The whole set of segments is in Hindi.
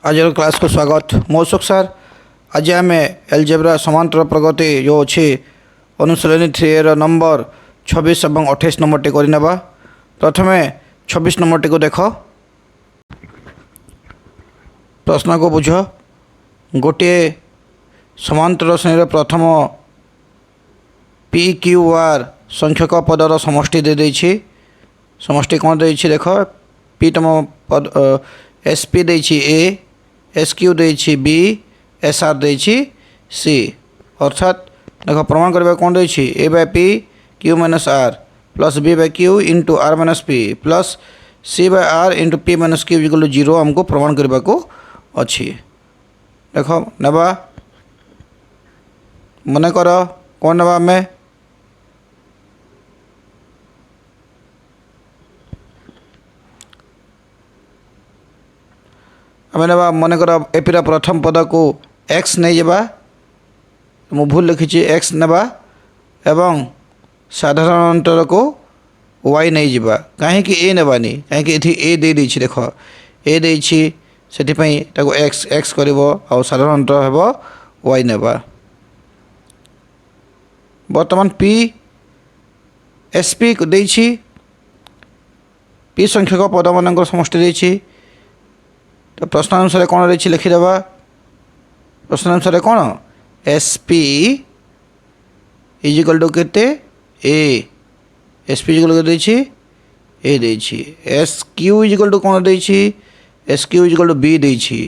आज क्लास को स्वागत मौसुक सर। आज आम एलजेब्रा समांतर प्रगति जो अच्छी अनुशीलनी 3 नंबर 26 और 28 नंबर टी करने। प्रथम 26 नंबर टी को देख, प्रश्न को बुझ। गोटे समांतर श्रेणी प्रथम पी क्यू आर संख्यक पदर समष्टि दे देछि। समष्टि कौन देछि देख, पी तम पद एस पी देछि ए, एस क्यू देछि बी, एस आर देछि सी। अर्थात देख प्रमाण करबा कौन देछि, A by P Q minus are plus B by Q into are minus P plus C by R into P minus Q equal 0 हमको प्रमाण करबा को अछि। देख नबा मन कर कौन नबा हमें आम ना मन कर एपीर प्रथम पद को एक्स नहीं जावा, मु भूल लिखी एक्स नवा एवं साधारण को वाई नहीं जावा। कहीं ए नेबानी, कहीं ए दे देछि। देख ए देछि सेठिपई ताको एक्स एक्स करिवो आ साधारण हेबो वाई नेबा। वर्तमान पी एस पी को देछि, पी संख्यक पद मान समष्टि देछि। तो प्रश्न अनुसार कौन रही लिखिदेवा। प्रश्न अनुसार कौन एस पी इजिकल टू केते ए, एस पी इजिकल के ए देछि। एस क्यू इजिकल टू कौन देछि, S Q equal to B देछि।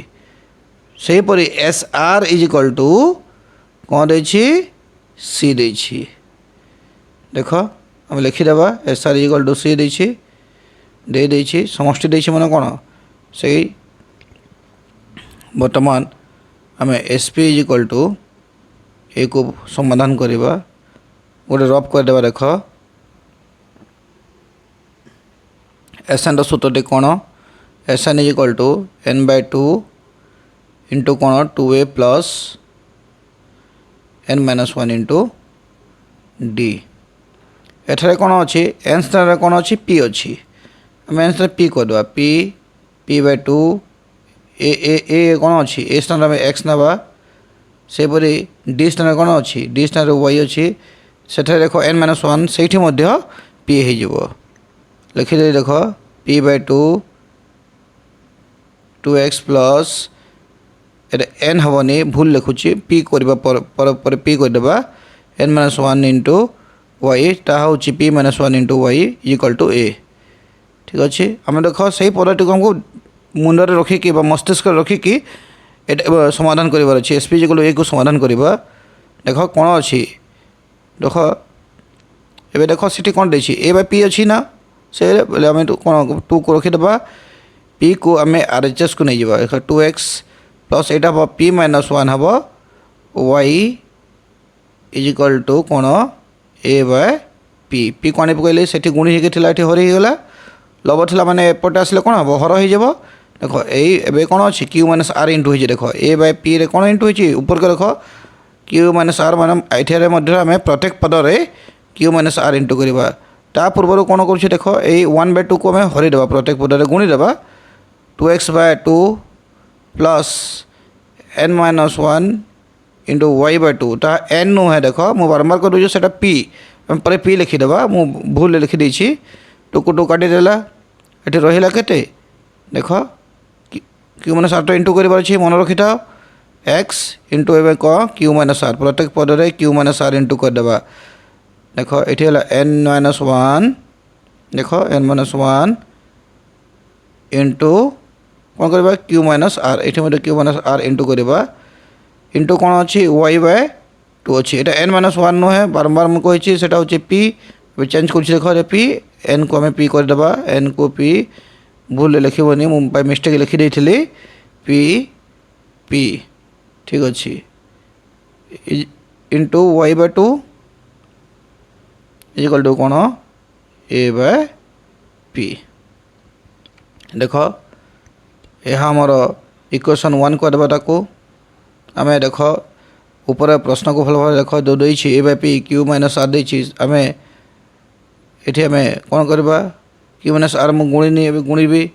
से परि एस आर इजिकल टू कौन देछि सी देछि। देख हम लिखिदेवा S R equal to C देछि दे देछि। समष्टि देछि माने कौन से वर्तमान आम एस पी इजिकल टू ए को समाधान करवा। गोटे रफ करदे। देख एस एन सूत्रटी कौन, S N equal to N by 2 into कौन 2a plus N minus 1 into D. एठारे कौन अच्छी एन स्थान कौन अच्छी पी अच्छी। आम एन स्थान पी करदे। पी पी बाय 2 ए ए ए कौन अच्छी ए स्थान में एक्स नवा। सेपरी डी स्थान कौन अच्छी डी स्थान वाई अच्छी। सेठे देख एन माइनस 1 से पी हो लिखिदे। देख P bye 2 2x plus N हेनी भूल लिखुची पी करवा पर पी करदेबा एन माइनस 1 इंटू वाई ता हूँ P minus 1 into Y equal to A. ठीक अच्छे। आम देख से पदटी को हमको मुंडे रखिकी मस्तिष्क रखिकी समाधान करार अच्छे। एस पी इक्वल ए को समाधान करवा। देख कौन अच्छी देख ए देख सी कौन देछि ए बाय पी अच्छी ना। से आम कौन 2 को रखिदेबा। पी को आम आर एच एस को नहीं जावा। देख 2x प्लस यहाँ पी माइनस 1 हम वाई इजिकल टू कौन ए बाय पी। पी कौन पकड़े से गुणी होती हरहीगला लब था मैंने एपटे आसले कौन हम हर हो। देख ये कौन अच्छी क्यू माइनस आर इंटू हो। देख ए बाय पी रे कौन इंटू हो ऊपर के। देख क्यू माइनस आर मान ये प्रत्येक पदरे क्यू माइनस आर इंटू करवा। ता पूर्व कौन कर देख ये 1/2 को आम हरईदेवा प्रत्येक पदरे गुणीदेवा। 2x by 2 plus N minus 1 into Y by 2 ता एन नुहे। देख मुझे बारंबार कर दूसरा से पी पर पी लिखिदेवा। मु भूल लिखिदे 2 को 2 काटिदेला ये रहा के। देख क्यू माइनस आर तो इंटू कर मन रखी था एक्स इंटू ए कौन क्यू माइनस आर प्रत्येक पदरे क्यू माइनस आर इंटू करदेवा। देख ये एन माइनस 1 देख एन माइनस 1 इंटू कौन करवा क्यू माइनस आर ये क्यू माइनस आर इंटू करवा इंटू कौन अच्छी वाई बाय 2 अच्छी। ये एन माइनस 1 नुहे बारंबार मुझे कही से हूँ पी चेंज कर। देख पी एन को आम पी करदेवा। एन को पी भूल लिखनी मुझे मिस्टेक लिखिदे पी पी। ठीक अच्छे into Y by 2 equal to कौन ए बाय पी। देख यह आमर इक्वेशन 1 करदेवा ताको आम। देख ऊपर प्रश्न को भल भाव देख जो देछि A by P Q minus R देछि आम ये आम कौन करवा क्यू माइनस आर मुझे गुणी गुणी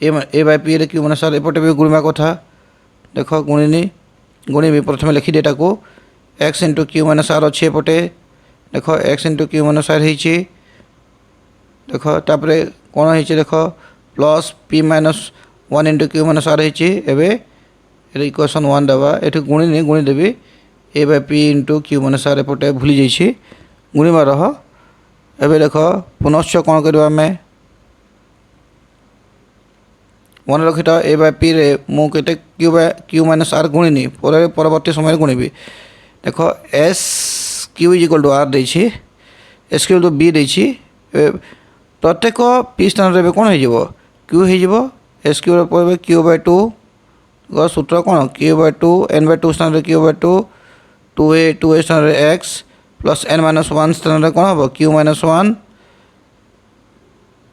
ए बाय पी रे क्यू माइनस आर एपटे भी गुणवा कथा देख गुणिनी गुणिबी प्रथम लिखिदे एटाको X into Q minus R अच्छे एपटे देख x into Q minus R होती देख तापर कौन हो देख plus P minus 1 into Q minus R होती इक्वेशन 1 देवा ये गुणिनी गुणिदेवी A by P into Q minus R एपटे भूली जाइए गुणिबार एवं देख पुनश्च कौन करवा आम मन रखी था ए बाय पी रे मुझे क्यू माइनस आर गुणिनी परवर्ती समय गुणिबी देख S Q is equal to R देछि एस क्यू टू बी देछि प्रत्येक पी स्थान रे कौन हो क्यू हो एस क्यू पड़े क्यू बाय 2 सूत्र कौन क्यू बाय 2 एन बाय 2 स्थान रे क्यू बाय 2 2a स्थान रे एक्स प्लस एन माइनस 1 स्थान रे कौन हम क्यू माइनस 1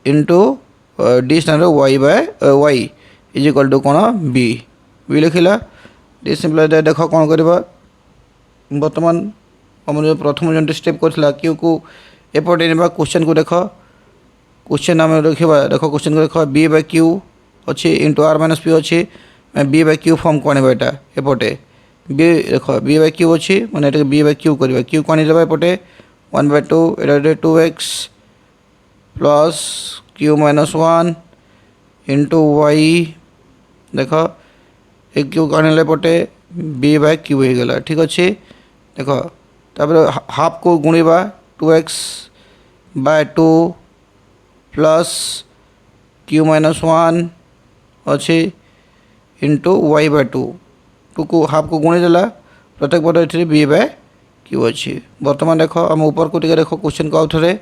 इंटू डी स्थान रे y by y is equal to कौन बी बी लिखला डी सिंपल देख कौन करवा बर्तमान आम जो प्रथम जो स्टेप करथिला क्यू को एपटे नेबा क्वेश्चन को देख क्वेश्चन आम रखा देख क्वेश्चन को देख बी बाय क्यू अच्छी इंटू आर माइनस पी अच्छी बी बाय क्यू फॉर्म को आने यहाँ एपटे बी देख बी बाय क्यू अच्छी मैंने बी बाय क्यू करवा क्यू को आनीदे एपटे 1 बाय 2 ये 2x plus Q minus 1 into y देख एक क्यू आने पटे बी बाय क्यू हो गला ठीक अच्छे देख तापर हाफ को गुणिबा 2x by 2 plus Q minus 1 अच्छे इंटू वाई बाय 2 को हाफ को गुणीदेला प्रत्येक पटे ये बी बाय क्यू अच्छी बर्तमान देख आम ऊपर को देख क्वेश्चन को आउे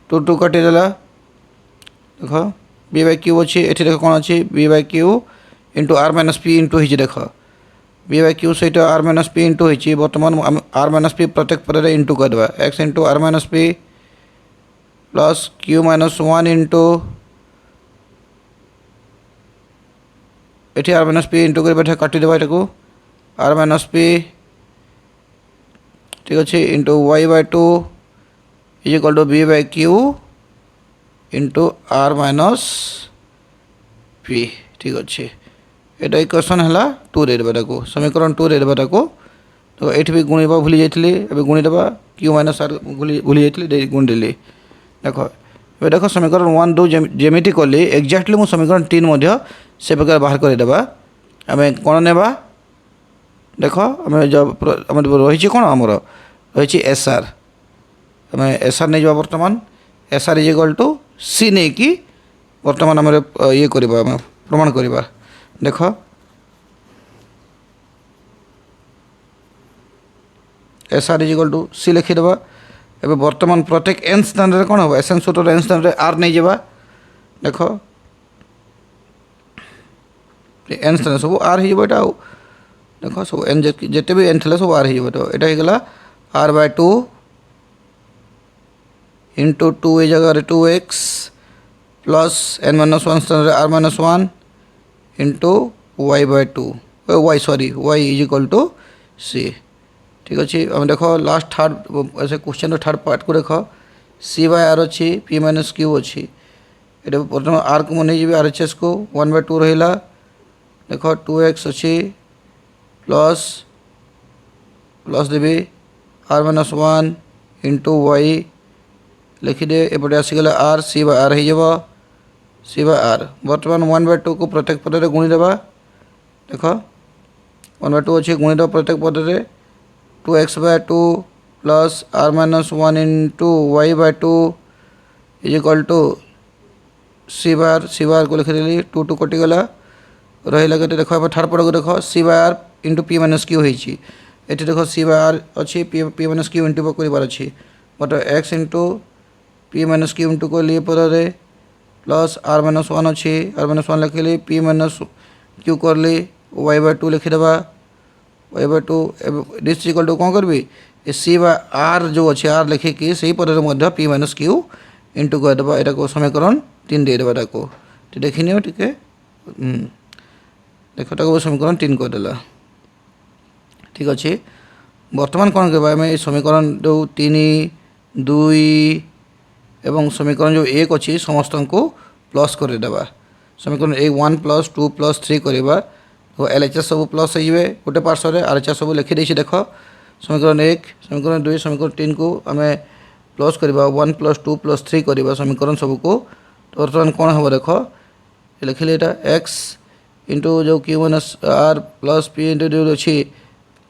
2 काटिदेला देख बी बाय क्यू अच्छी ये देख कौन अच्छी b by Q into are minus p into हो देख बी बाय क्यू सहित आर माइनस पी इंटू हो बर्तमान आर माइनस पी प्रत्येक पद इंटू करवा x into are minus P plus Q minus 1 into ये आर माइनस पी इंटू कर काटिदेवा ये आर माइनस पी ठीक अच्छे into Y by 2 is equal to b by Q into are minus p ठीक अच्छे यहाँ इक्वेशन है 2 रेबा समीकरण 2 रेबा तो ये भी गुणवा भूली जाइए ए गुणीदेवा क्यू माइनस आर भूली जाइए गुणिदेली देख ये देख समीकरण 1 2 जमीटी कली एक्जाक्टली मुझे समीकरण 3 से प्रकार बाहर करदेवा आम कौन नेबा देख आम रही कौन आमर रही एस आर आम एस आर नहीं बर्तमान S R is equal to C नहीं कि बर्तमान आम ये करवा प्रमाण करवा देख S R is equal to C लिखिदेवा एवं बर्तमान प्रत्येक एन स्थान रे कौन हम एस एन सूत्र एन स्थान रे आर नहीं जावा देख एन स्थान सब आर हो देख सब एन जिते भी एन थे सब आर होटा होगा आर बाय 2 इंटू 2 ए जगह 2x प्लस एन माइनस 1 स्थान R minus 1 into Y by 2 Y sorry Y is equal to C ठीक अच्छे आम देख लास्ट थर्ड ऐसे क्वेश्चन थर्ड पार्ट को देख सी बाय आर अच्छी पी माइनस क्यू अच्छी ये प्रथम आर को मुझे आर एच एस को 1 बाय 2 रहा देख 2x अच्छी प्लस प्लस देवी आर माइनस 1 इंटू वाई लिखिदे एपटे आसीगला आर सी बाय आर हो सी बाय आर बर्तमान 1 बाय 2 को प्रत्येक पदे गुणीदेवा देख 1 बाय 2 अच्छी गुणीदेवा प्रत्येक पदे 2x by 2 plus are minus 1 into Y by 2 is equal to c by r को लिखिदेली 2 2 कटिगला रहा के देख थर्ड पद को देख C by R into P minus Q होती देख सी बाय आर अच्छी पी माइनस क्यू इंटू कर but X into P minus Q into कली पदे प्लस आर माइनस 1 अच्छी आर माइनस 1 लिखिली पी माइनस क्यू करली वाई बाय 2 लिखिदेवा Y by 2 this equal to कौन करी सी बाय आर जो अच्छे आर लिखिकी से पदे पी माइनस क्यू इंटू करदेवा यहाँ को समीकरण 3 देदेवा को देखनी टे देख समीकरण 3 करदेला ठीक अच्छे बर्तमान कौन करवा आम समीकरण जो 3 2 एवं समीकरण जो 1 अच्छी समस्त को प्लस करदेवा समीकरण 1 प्लस 2 प्लस 3 करवा तो LHS सब प्लस हो गोटे पार्श्व RHS सब लिखिदे देख समीकरण 1 समीकरण 2 समीकरण 3 को आम प्लस करवा 1 + 2 + 3 करवा समीकरण सबको तो बर्तमान कौन हम देख लिखिले यहाँ एक्स इंटू जो q minus are plus p into जो अच्छी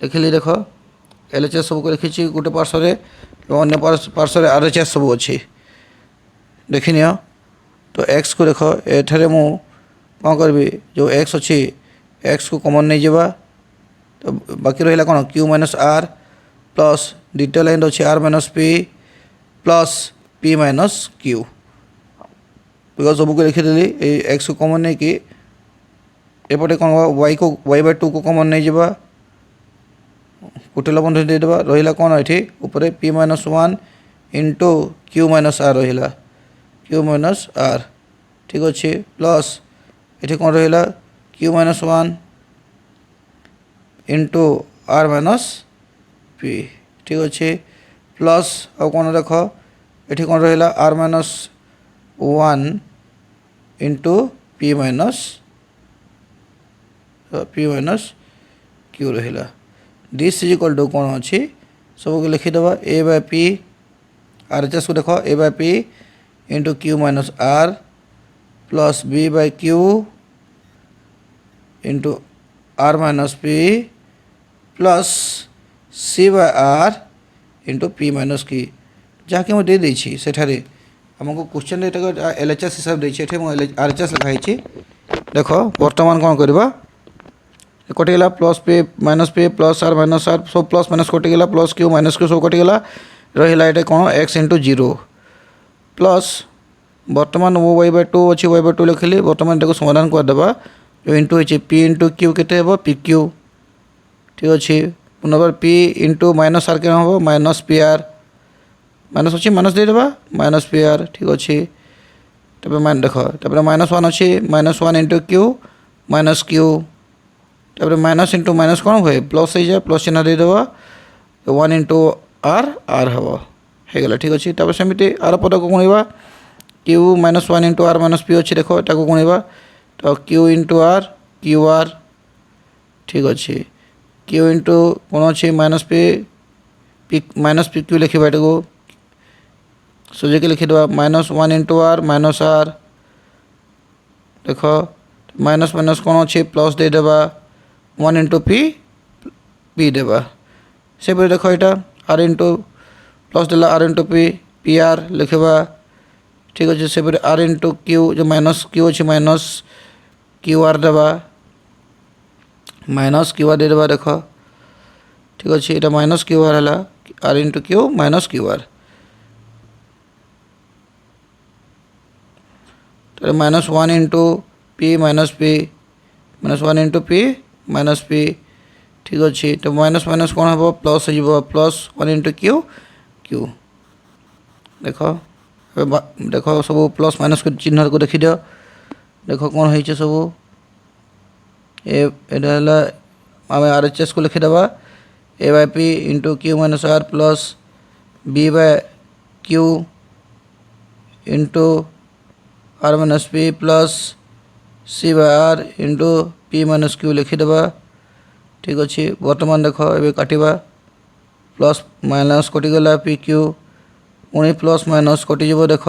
लिखिली देख LHS सबको लिखी गोटे पार्श्व अन्य पार्श्व RHS सब अच्छी देखी नि तो एक्स को देख एठारे मु कौन करी जो एक्स अच्छी एक्स को कॉमन नहीं जावा तो बाकी रहा कौन क्यू माइनस आर प्लस द्वितीय लाइन अच्छे r minus P plus P minus q because सबको लिखिदेली एक्स को कॉमन नहीं कि एपटे कौन वाई को y/2 को कॉमन नहीं जावा कुटिल बंधु देदेबा रहा कौन ये ऊपर p-1 into Q minus r रहा क्यू माइनस आर ठीक अच्छे प्लस ये कौन रहा q-1 into are minus p ठीक अच्छे प्लस आ कौन देख ये कौन रहा r-1 into p minus q रहा दिस इज इक्वल टू कौन अच्छी सबको लिखिदेव a/p RHS को देख a/p into Q minus are plus b/q into are minus P plus c/r into P minus की जहाँकि मुझे देदेছি सेठारे आमको क्वेश्चन LHS हिसाब देछे RHS लिखाई देख वर्तमान कौन करवा कटिगला plus P plus are minus R सब प्लस माइनस कटिगला प्लस क्यू माइनस क्यू सब कटिगला रहा ये कौन एक्स इंटू 0 प्लस बर्तमान वो y/2 अच्छी y/2 लिखिली बर्तमान को समाधान करदे जो इंटू हो पी इंटू क्यू के पी क्यू ठीक अच्छे पुनर्बार पी इंटू माइनस आर के हम माइनस पी आर माइनस अच्छी माइनस देदेबा माइनस पी आर ठीक अच्छे देख -1 अच्छे -1 इंटू क्यू माइनस क्यू तापर माइनस इंटू माइनस कौन हुए प्लस हो जाए प्लस चिन्ह देदेबा 1 इंटू आर आर हम होगला ठीक अच्छे तापर सेमती आर पद को गुणवा q -1 into are minus p अच्छे देख ताको गुणवा तो q into r q r ठीक अच्छे क्यू इंटू कौन अच्छे माइनस पी क्यू लिखा ये सोझे लिखिदेवा -1 इंटू आर माइनस आर देख माइनस माइनस कौन अच्छे प्लस देदेबा 1 इंटू पी देवा से देख यहाँ आर इंटू प्लस देला आर इंटू पी आर लिखा ठीक अच्छे से आर इंटू क्यू जो माइनस क्यू अच्छे माइनस क्यू आर देवा माइनस क्यू आर देदेबा देख ठीक अच्छे यहाँ माइनस क्यू आर है r into Q minus q r तो -1 into P minus -1 into P minus p ठीक अच्छे तो माइनस माइनस कौन हम प्लस हो प्लस 1 इंटू क्यू क्यू देख देख सब प्लस माइनस को चिन्ह को देखी दियो देख कौन हो सब ये आम RHS को लिखिदेवा a/p into Q minus are plus b/q into are minus P plus c/r into P minus Q लिखिदेवा ठीक अच्छे बर्तमान देख ये काटिबा प्लस माइनस कटिगला पी क्यू पुणी प्लस माइनस कटिज देख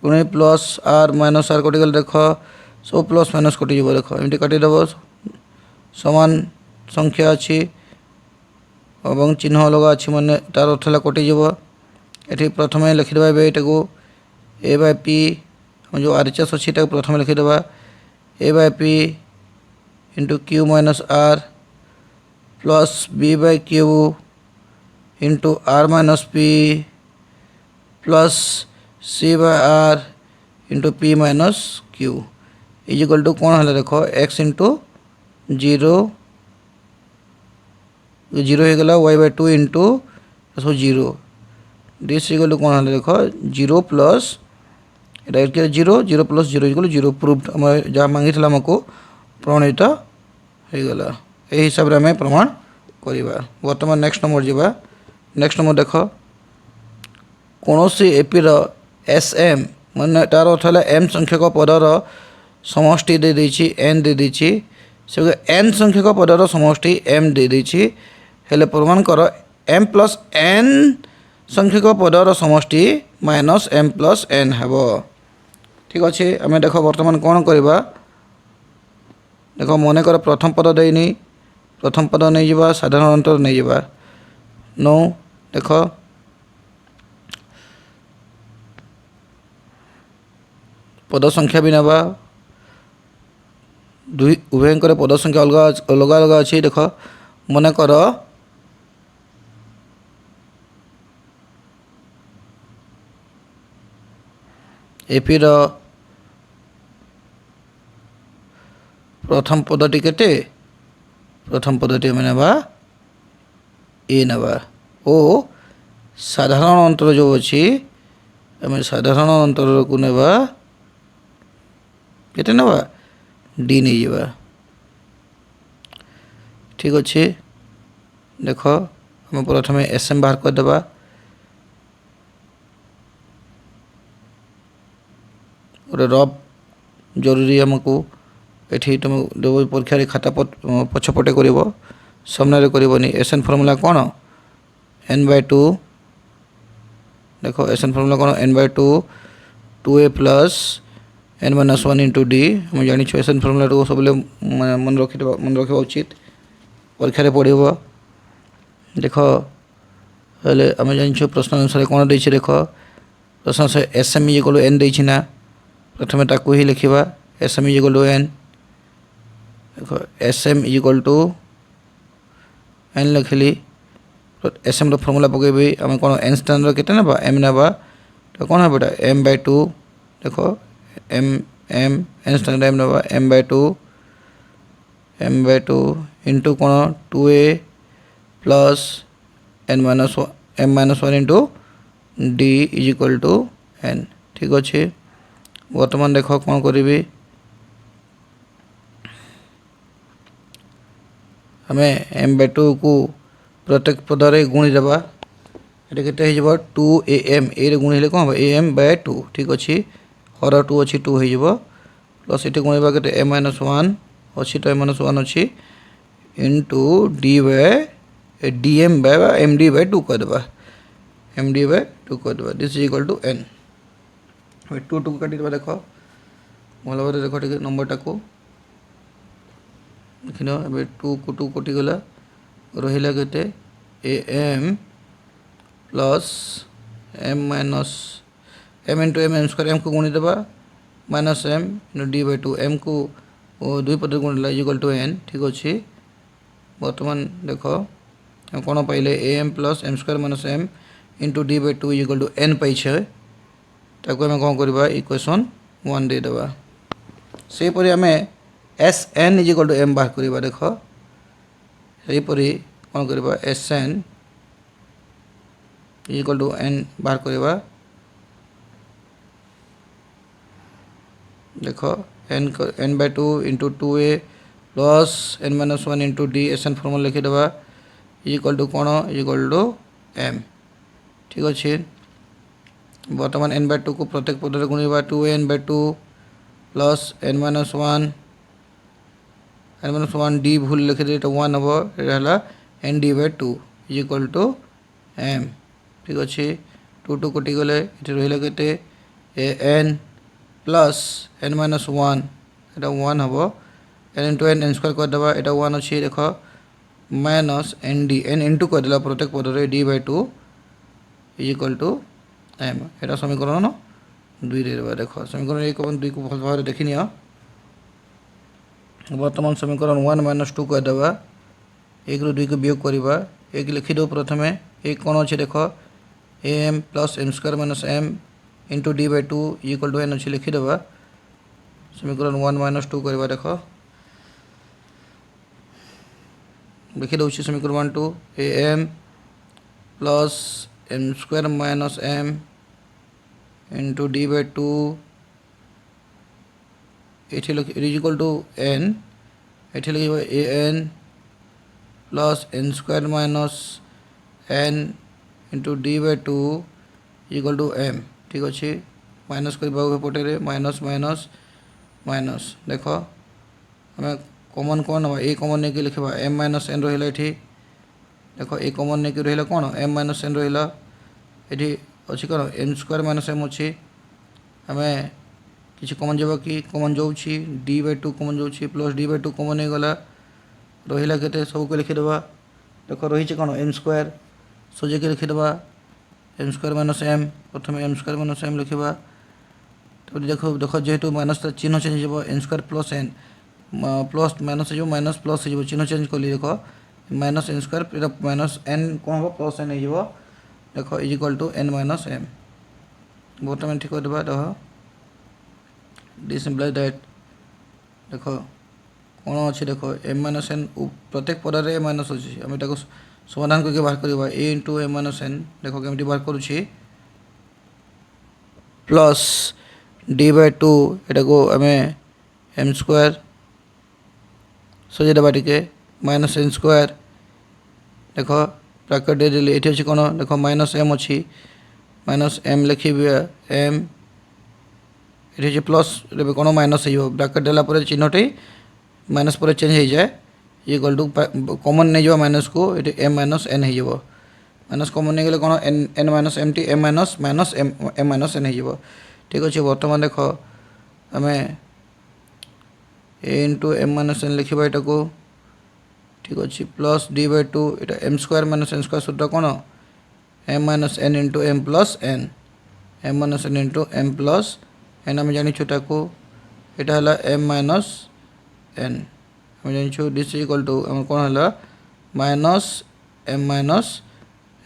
पुणी प्लस आर माइनस आर कटिगला देख सब प्लस माइनस कटिज देख एमती काटिदेव समान संख्या अच्छी और चिन्ह अलग अच्छी माने तार अर्थ है कटिज ये प्रथम लिखिदेवा यहाँ को a/p जो RHS अच्छी प्रथम लिखिदेवा a/p into Q minus are plus b/q into are minus P plus c/r into P minus q is equal to कौन है देख एक्स इंटू 0 होगला y/2 into 0 this equal to कौन है देख 0 प्लस ये 0 प्लस 0 इक्वल 0 प्रूफ जहाँ मांगी आमको प्रमाणित होगला यही हिसाब से आम प्रमाण करवा बर्तमान नेक्स्ट नंबर जावा नेक्स्ट नंबर देख कौन सी एपी SM मान तार अर्थ है m संख्यक पदर समष्टि दे देछि n दे देछि से n संख्यक पदर समष्टि m दे देछि हेले प्रमाण कर m प्लस n संख्यक पदर समष्टि माइनस m प्लस n हेबो ठीक अच्छे आम देख बर्तमान कौन करवा देख मन कर प्रथम पद देनी प्रथम पद नहीं जावा साधारण अंतर नहीं जावा नो देख पद संख्या भी नवा दुई उभयंकर पद संख्या अलग अलग अलग अच्छी देख मन कर एपी प्रथम पदटी केते प्रथम पदटी आम ना ए नवा ओ साधारण अंतर जो अच्छी आम साधारण अंतर को नेबा केते नवा डी नहीं जावा ठीक अच्छे देख आम प्रथम एस एम बाहर करदेबा गोटे रफ जरूरी आमको ये तुम देव परीक्षा खाता पछपटे कर सामने करनी एस एन फर्मूला कौन एन बाय टू देख एस एन फर्मूला कौन n by two 2a plus N minus 1 into d हम जानी एस एन फर्मूला सब मन रखा उचित परीक्षा पढ़व देख हेले आम जान प्रश्न अनुसार कौन दे देख प्रश्न अनुसार एस एम इक्वल एन देना प्रथम ताकू ही लिखा S M equal to N देख S M equal to N लिखिली एस एम फर्मूला पकईबी आम कौन एन स्टैंड के एम ना तो कौन है बेटा एम बाय टू देख m m n stand m ना एम बाय टू इंटू कौन 2a plus N minus M minus 1 into d is equal to n ठीक अच्छे वर्तमान देख कौन करी आम एम बाय टू को प्रत्येक पदर गुणी देवा ये के 2am ए गुणी कौन हम am बाय टू ठीक अच्छे हर 2 अच्छी 2 हो प्लस ये गुणा के एम माइनस 1 अच्छी तो एम माइनस 1 अच्छी into D by d m by m d by 2 करदे एम डी बाय 2 करदे this is equal to n 2 two काटी देवा देख भल भाव देख टे नंबरटा को देख न 2 को 2 कटिगला रहा के a M plus m minus M into m square m को गुणी देवा minus m d by two m को दुई पद गुणिला इक्वल टू एन ठीक अच्छे बर्तमान देख कौन पाइले A M plus M square minus M into D by two equal to N पाइछे ताको आम कौन करवा इक्वेशन 1 दे देवा सेपरी आम S N is equal to M बाहर करवा देख सेपरी कौन करवा S N is equal to N बाहर करवा देख N by two into 2a plus N minus 1 into D S N formula लिखिदेवा इक्वल टू कौन इक्वल टू एम ठीक अच्छे बर्तमान एन बाय टू को प्रत्येक पदर गुणा 2a n by two plus N minus 1 d भूल लिखिदे तो 1 हम रहा n d by two equal to M ठीक अच्छे 2 टू कटि गले ये रहा के a N plus N minus 1 এটা 1 हम एन इंटू एन स्क्वायर करदे এটা 1 अच्छी देख minus n d n into करदे प्रत्येक पदर d by two is equal to m এটা समीकरण 2 देवा देख समीकरण 1 और 2 को भल भाव देखी नि बर्तमान समीकरण 1 माइनस 2 करदे 1 रू 2 को वियोग करवा 1 लिखिद प्रथम 1 कौन अच्छे देख a M plus M square minus M into D by two equal to n अच्छे लिखिदेवा समीकरण 1 माइनस 2 करवा देख लिखिदे समीकरण 1 2 A M plus M square minus M into D by two ये इक्वल टू एन ये लिख A N plus N square minus N into D by two equal to M ठीक अच्छे माइनस करवा पटे माइनस माइनस माइनस देख आम कॉमन कौन ना ए कॉमन नहीं लिखा एम माइनस एन रहा ये देख ए कॉमन नहीं रहा कौन एम माइनस एन रहा ये अच्छी कौन एन स्क्वायर माइनस एम अच्छी आम किसी कॉमन जब कि कॉमन जाऊँगी डी बाय टू कॉमन जाऊँगी plus D by two common हो गला रहा के सबको लिखिदेवा देख रही कौन एम स्क्वायर सोजे लिखिदेवा एम स्क्वायर माइनस एम प्रथम एम स्क्वायर माइनस एम लिखा तो देख देख जेहेतु माइनस चिन्ह चेंज हो N square plus N plus minus हो माइनस प्लस हो चिन्ह चेंज कली देख minus N square minus N कौन हम प्लस एन हो देख is equal to n minus m बर्तमान ठीक कर देवा देख डिसिम्प्लाइज दैट देख कौन अच्छे देख एम माइनस एन प्रत्येक पदार एम माइनस अच्छी आम समाधान करके बाहर करवा ए इंटू एम माइनस एन देख केमती बाहर करुँची प्लस डी बाय टू एटा को आम एम स्क्वायर सजे देवा टे माइनस एन स्क्वायर देख ब्रैकेट दे देली ये अच्छी कौन देख माइनस एम अच्छी माइनस एम लिखी एम ये प्लस कौन माइनस हो ब्रैकेट देला चिन्हटी माइनस पर चेंज हो जाए इक्वल टू कॉमन नहीं जावा माइनस को ये एम माइनस एन हो माइनस कॉमन नहीं गले कौन n n minus m t m minus minus m m minus n हो ठीक अच्छे बर्तमान देख आम a into m minus n लिखा यहाँ को ठीक अच्छे प्लस डी बाय टू ये m square minus N square सूत्र कौन m minus N into m plus n m minus N into m plus n आम जाचु यहाँ है एम माइनस एन आम जाचु दिस इक्वल टू आम कौन है माइनस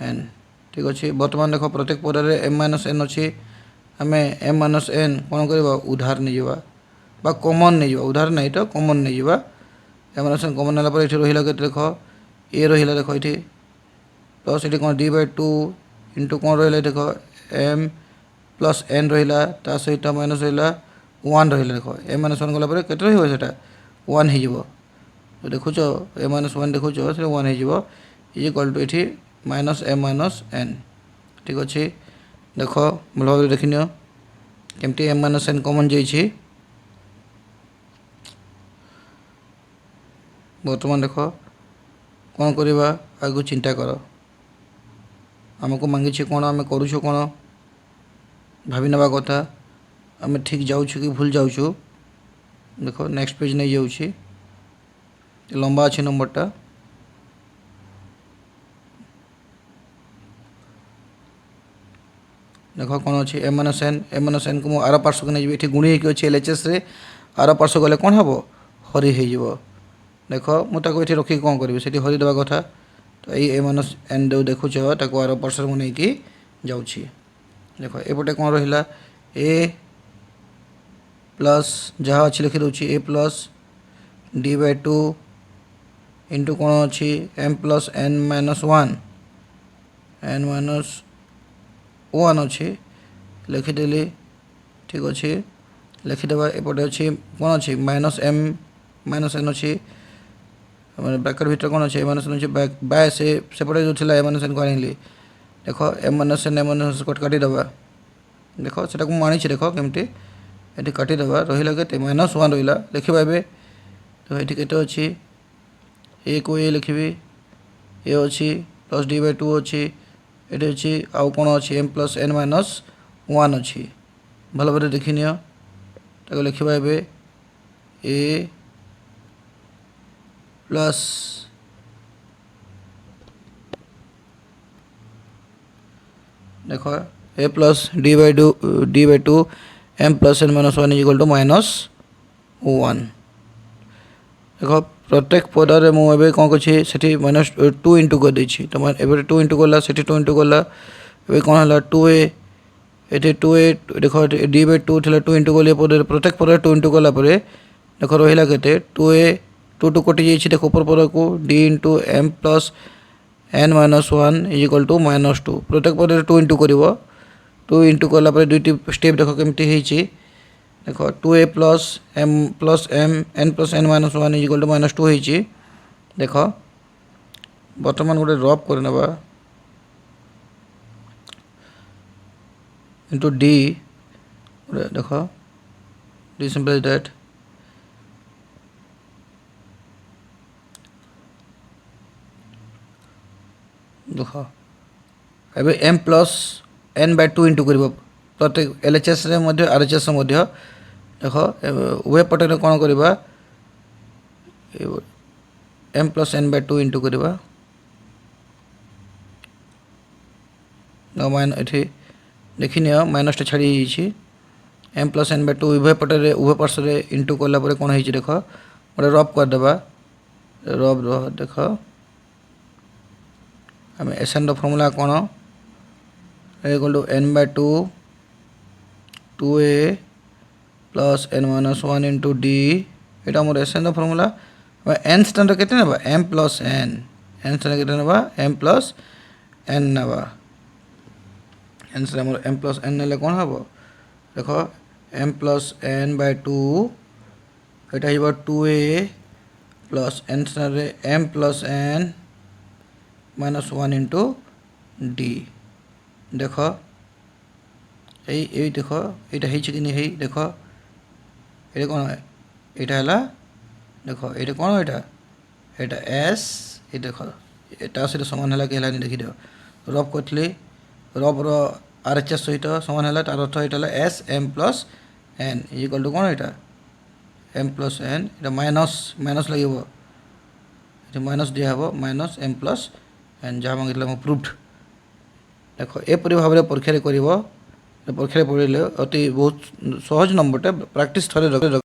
एन ठीक अच्छे बर्तमान देख प्रत्येक पदार एम माइनस एन अच्छी आम एम माइनस एन कौन करवा उधार नहीं जावा बा कॉमन नहीं जावा उधार नहीं तो कॉमन नहीं जावा एम माइनस एन कॉमन नाला ये रहा देख ए रहा देख ये प्लस ये कौन डी बाय टू इंटू कौन रहा देख एम प्लस एन रहा ता सहित माइनस रहा वन रहा देख एम माइनस वन गला के रहा वन हो देखुच एम माइनस वन देखुच से वन हो इज इक्वल टू ये माइनस एम माइनस एन ठीक अच्छे देख भल भाव देखि नियो केमती एम माइनस एन कॉमन जाइए बर्तमान देख कौन करवा आगु चिंता कर आमको मांगी कौन आम करुँ कौन भावी नवा कथा आम ठीक जाऊँ कि भूल जाऊँ देख नेक्स्ट पेज नहीं जाऊँ लंबा अच्छे नंबरटा देख कौन अच्छे एम माइनस एन को आर पार्श्व को नहीं ये गुणी होती एलएचएस रे आर पार्श्व गले कौन हम हरी हो देख मुझे रखिक कौन करी से हरी देवा कथा तो ये एम माइनस एन जो देखुच आर पार्श्व को लेकिन जाऊँगी देख एपटे कौन रहा ए प्लस जहाँ अच्छी लिखी दूसरी A plus D by two into कौन अच्छी M plus N minus one अच्छी लिखिदेली ठीक अच्छे लिखिदेवा एपटे अच्छी कौन अच्छी माइनस एम माइनस एन अच्छी ब्रैकेट भीतर कौन अच्छे एम माइनस एन अच्छी बाय सेपटे जो थी एम माइनस एन को आनिली देख एम माइनस एन काटिदेवा देख से मुझे देख केमती ये काटिदेवा रहा के माइनस वन रहा लिखा ए तो ये के अच्छी ए को ए लिखी ए अच्छी प्लस डी बाय टू अच्छी ये अच्छी आउ कौन अच्छी M plus N minus one अच्छी भल भाव देखि नियो लिखा ए प्लस देख A plus D by two M plus N minus one is equal to minus one देख प्रत्येक पदारे मुझे कौन कर माइनस टू इंटू कर देछि तो ए टू इंटू गला से टू इंटू गला ए कौन है टू ए ये टू ए देख डी बाय टू थी टू इंटू गले पदे प्रत्येक पदे टू इंटू गला देख रहा के टू ए टू टू कटि जाइए देख ऊपर पद को d into m plus N minus one is equal to minus two प्रत्येक पदे टू इंटू कर टू इंटू कला दुईटी स्टेप देख केमती देख two a plus m n plus N minus one is equal to minus two होती देख बर्तमान गोटे रफ कर नवा इंटू डी देख डी सिंपल दैट देख एबे m plus n by 2 into कर प्रत्येक LHS रे मध्य RHS मध्य देख उभय पटे कौन करवा m plus n by 2 into करवा ये देखिनि माइनस टा छाड़ी m प्लस n बाय 2 उभय पटे उभय पार्श्व इंटू कला कौन हो देख गोटे रब करदे रब देख आम SN फॉर्मूला कौन equal to n by 2 2a plus n minus 1 into d यहाँ मोर SN फॉर्मूला n स्टैंडर्ड के m प्लस n स्टैंडर्ड के m प्लस n ना n से मोर m प्लस n ने कौन हम देख m प्लस n बाय 2 यहाँ 2a plus n standard m plus n minus 1 into d देख ये देख यहाँ कि नहीं देख ये कौन यहाँ देख ये कौन यहाँ एस ये देख यहाँ सहित सामान है कि देखी दियो रब करी रब RHS सहित सामान है तार अर्थ यहाँ S m plus n equal to कौन यहाँ m प्लस n ये माइनस माइनस लगे माइनस दिया हम माइनस m प्लस n जहाँ मांगी प्रूफ्ड देख एपरी भाव में परीक्षा कर परीक्षा पढ़ले अति बहुत सहज नंबरटे प्रैक्टिस थोड़े